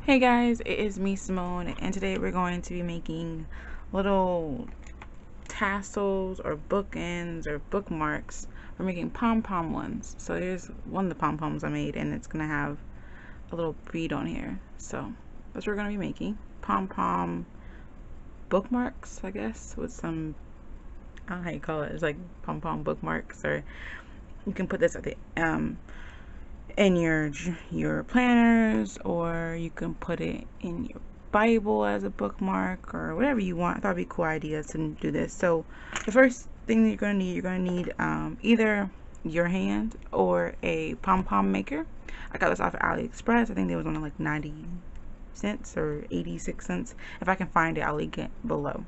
Hey guys, it is me, Simone, and today we're going to be making little tassels or bookends or bookmarks. We're making pom-pom ones. So here's one of the pom-poms I made, and it's going to have a little bead on here. So that's what we're going to be making. Pom-pom bookmarks, I guess, with some, I don't know how you call it. It's like pom-pom bookmarks, or you can put this at the in your planners, or you can put it in your Bible as a bookmark, or whatever you want. I thought it'd be a cool idea to do this. So the first thing that you're going to need either your hand or a pom-pom maker. I got this off of AliExpress. I think it was only like 90 cents or 86 cents. If I can find it, I'll link it below.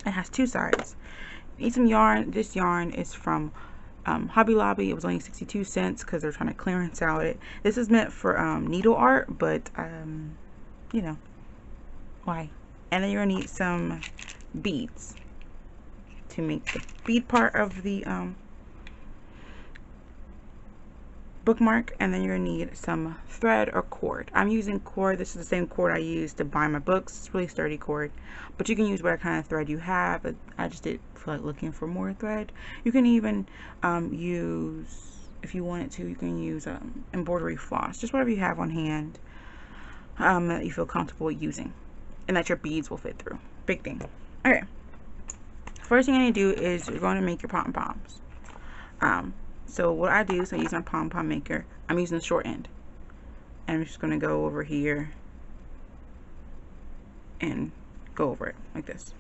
It has two sides. You need some yarn. This yarn is from Hobby Lobby. It was only 62 cents because they're trying to clearance out it. This is meant for needle art, but you know, why? And then you're gonna need some beads to make the bead part of the bookmark, and then you're gonna need some thread or cord. I'm using cord. This is the same cord I use to bind my books. It's really sturdy cord, but you can use whatever kind of thread you have. I just did feel like looking for more thread. You can even use, if you wanted to, you can use embroidery floss, just whatever you have on hand that you feel comfortable using and that your beads will fit through. Big thing. Okay, first thing you need to do is you're going to make your pom-poms. So what I do is I use my pom-pom maker. I'm using the short end, and I'm just going to go over here and go over it like this.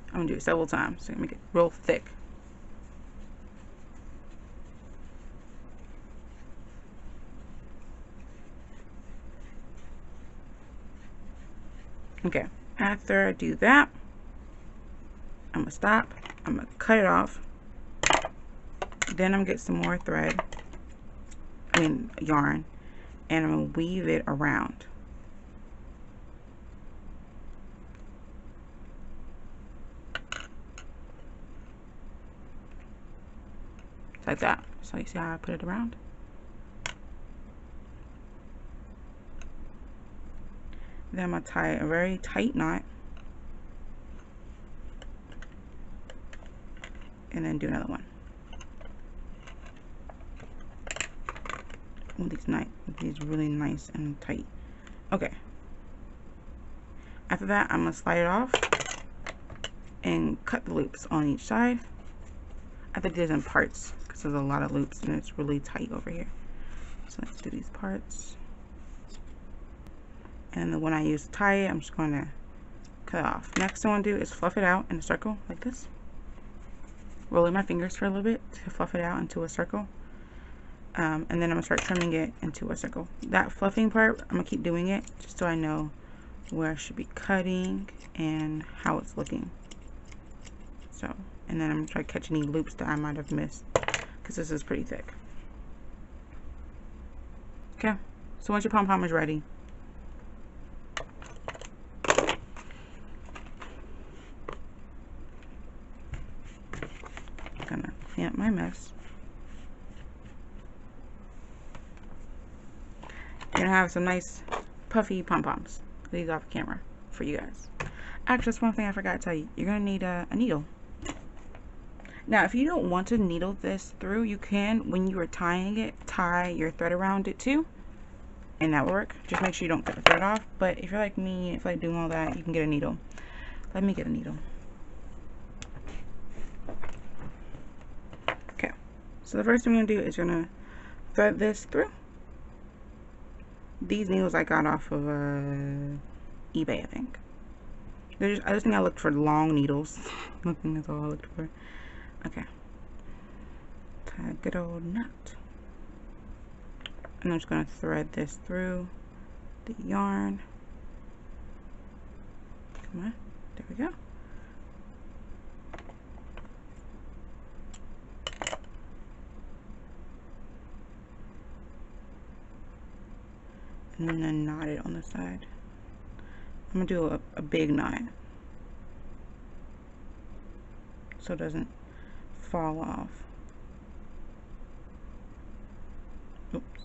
I'm going to do it several times so I can make it real thick. Okay, after I do that, I'm going to stop. I'm going to cut it off. Then I'm going to get some more thread, yarn, and I'm going to weave it around. Like that. So you see how I put it around? Then I'm going to tie a very tight knot, and then do another one. These really nice and tight. Okay. After that, I'm going to slide it off and cut the loops on each side. I think there's in parts because there's a lot of loops and it's really tight over here. So let's do these parts. And the one I use to tie it, I'm just going to cut it off. Next thing I want to do is fluff it out in a circle like this. Rolling my fingers for a little bit to fluff it out into a circle. And then I'm going to start trimming it into a circle. That fluffing part, I'm going to keep doing it just so I know where I should be cutting and how it's looking. So, and then I'm going to try to catch any loops that I might have missed because this is pretty thick. Okay, so once your pom-pom is ready, I'm going to clean up my mess. You're gonna have some nice puffy pom-poms. These off camera for you guys. Actually, that's one thing I forgot to tell you. You're gonna need a needle. Now, if you don't want to needle this through, you can, when you are tying it, tie your thread around it too, and that will work. Just make sure you don't cut the thread off. But if you're like me, if like doing all that, you can get a needle. Let me get a needle. Okay. So the first thing we're gonna do is you're gonna thread this through. These needles I got off of eBay, I think. I just think I looked for long needles. I think that's all I looked for. Okay. Tie a good old knot. And I'm just going to thread this through the yarn. Come on. There we go. And then knot it on the side. I'm going to do a big knot so it doesn't fall off. Oops.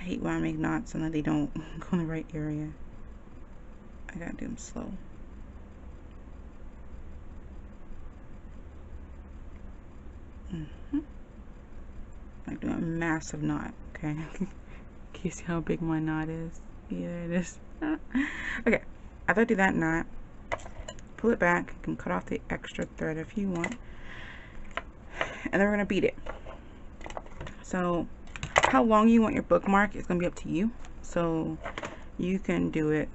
I I hate when I make knots and then they don't go in the right area. I gotta do them slow. Like doing a massive knot, okay? Can you see how big my knot is? Yeah, it is. Okay, after I do that knot, pull it back. You can cut off the extra thread if you want. And then we're gonna bead it. So how long you want your bookmark is gonna be up to you. So you can do it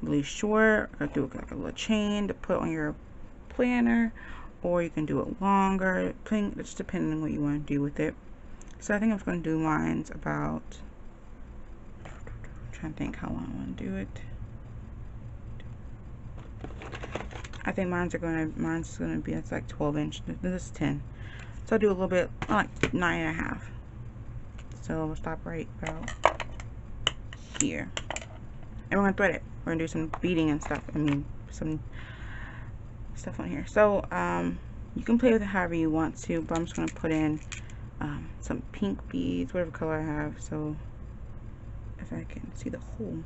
really short or do it like a little chain to put on your planner, or you can do it longer. It's depending on what you want to do with it. So I think I'm just going to do mine's about, I'm trying to think how long I want to do it. I think mine's going to be, it's like 12 inch. This is 10. So I'll do a little bit, like 9.5. So we'll stop right about here. And we're going to thread it. We're going to do some beading and stuff. I mean, some stuff on here. So you can play with it however you want to, but I'm just going to put in some pink beads, whatever color I have. So if I can see the whole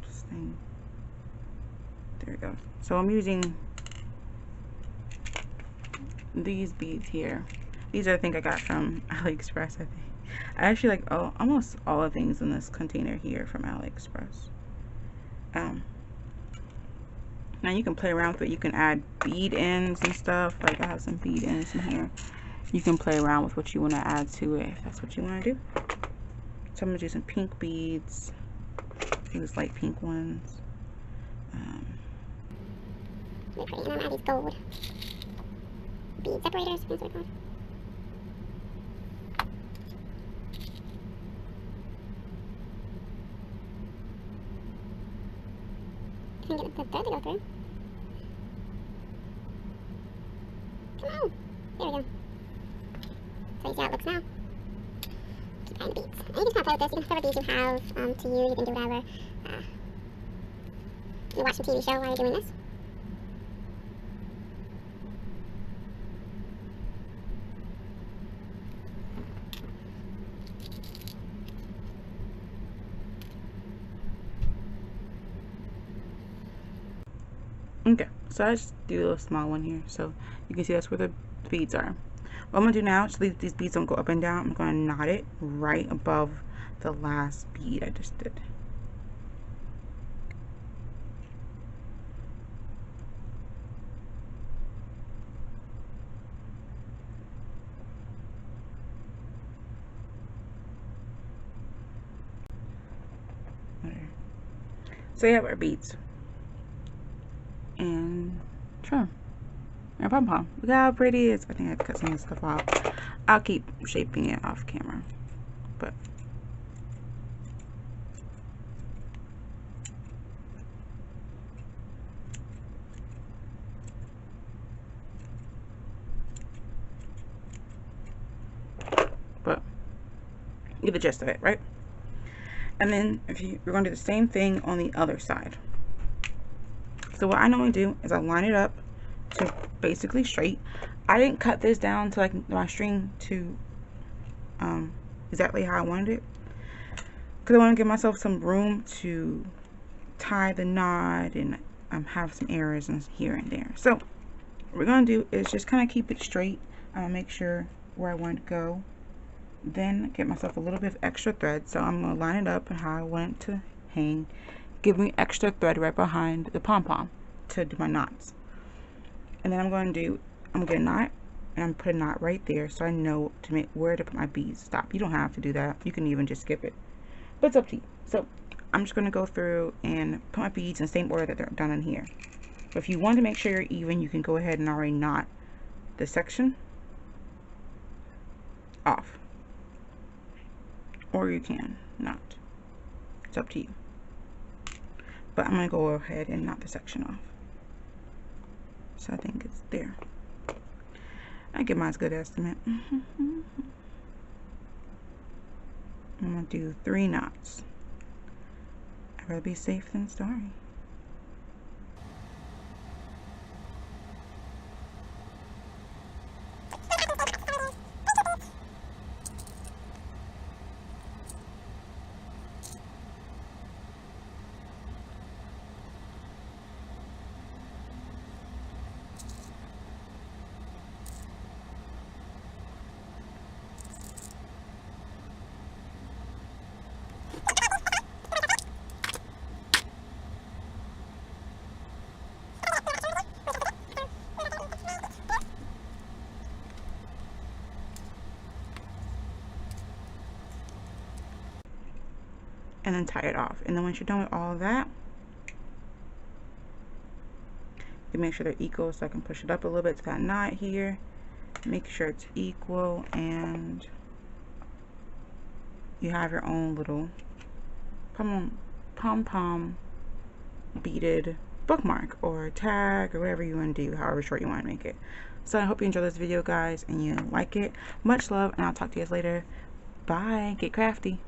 thing, there we go. So I'm using these beads here. These are, I think I got from AliExpress. I think I actually like almost all the things in this container here from AliExpress. Now you can play around with it. You can add bead ends and stuff. Like I have some bead ends in here. You can play around with what you want to add to it if that's what you want to do. So I'm going to do some pink beads. These light pink ones. Really pretty. And I'm going to add these gold bead separators. That's what they're called. Can get the thread to go through. Come on! There we go. So you see how it looks now. Keep adding the beads. And you can just kind of play with this. You can whatever beads you have to use. You can do whatever. You watch some TV show while you're doing this. Okay, so I just do a little small one here, so you can see that's where the beads are. What I'm gonna do now, so these beads don't go up and down, I'm gonna knot it right above the last bead I just did. Okay. So you have our beads. And charm and pom pom. Look how pretty it is. I think I cut some of the stuff off. I'll keep shaping it off camera, but you get the gist of it, right? And then we're going to do the same thing on the other side. So what I normally do is I line it up to basically straight. I didn't cut this down to like my string to exactly how I wanted it, because I want to give myself some room to tie the knot and have some errors and here and there. So what we're going to do is just kind of keep it straight. I'm going to make sure where I want it to go. Then get myself a little bit of extra thread. So I'm going to line it up and how I want it to hang. Give me extra thread right behind the pom-pom to do my knots. And then I'm going to get a knot, and I'm put a knot right there so I know to make where to put my beads. Stop. You don't have to do that. You can even just skip it. But it's up to you. So I'm just going to go through and put my beads in the same order that they're done in here. But if you want to make sure you're even, you can go ahead and already knot the section off. Or you can not. It's up to you. But I'm going to go ahead and knot the section off. So I think it's there. I give mine a good estimate. I'm going to do 3 knots. I'd rather be safe than sorry. and then tie it off. And then once you're done with all of that, you make sure they're equal, so I can push it up a little bit to that knot here. Make sure it's equal, and you have your own little pom-pom beaded bookmark or tag or whatever you want to do, however short you want to make it. So I hope you enjoy this video, guys, and you like it. Much love, and I'll talk to you guys later. Bye. Get crafty.